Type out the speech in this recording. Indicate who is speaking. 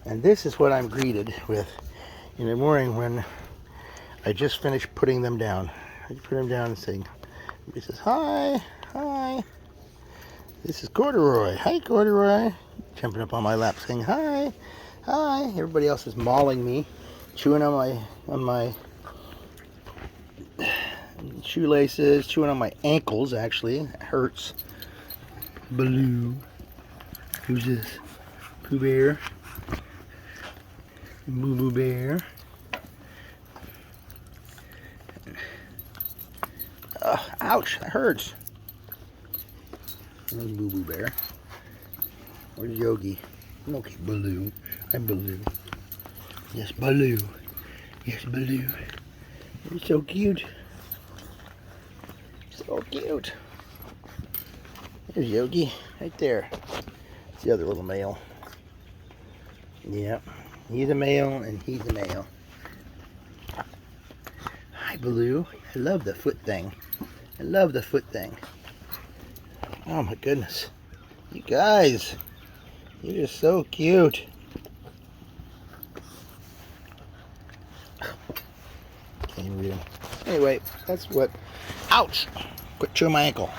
Speaker 1: And this is what I'm greeted with in the morning when I just finished putting them down. I put them down and saying, he says, hi, hi. This is Corduroy. Hi, Corduroy. Jumping up on my lap saying, hi, hi. Everybody else is mauling me, chewing on my shoelaces, chewing on my ankles, actually. It hurts. Baloo. Who's this? Pooh Bear. Boo Boo Bear. Ouch, that hurts. There's Boo Boo Bear. Where's Yogi? I'm okay, Baloo. I'm Baloo. Yes, Baloo. Yes, Baloo. You're so cute. So cute. There's Yogi, right there. It's the other little male. Yep, he's a male and he's a male. Hi, Baloo. I love the foot thing. I love the foot thing. Oh my goodness. You guys, you're just so cute. Can't read him. Anyway, that's what. Ouch! Quit chewing my ankle.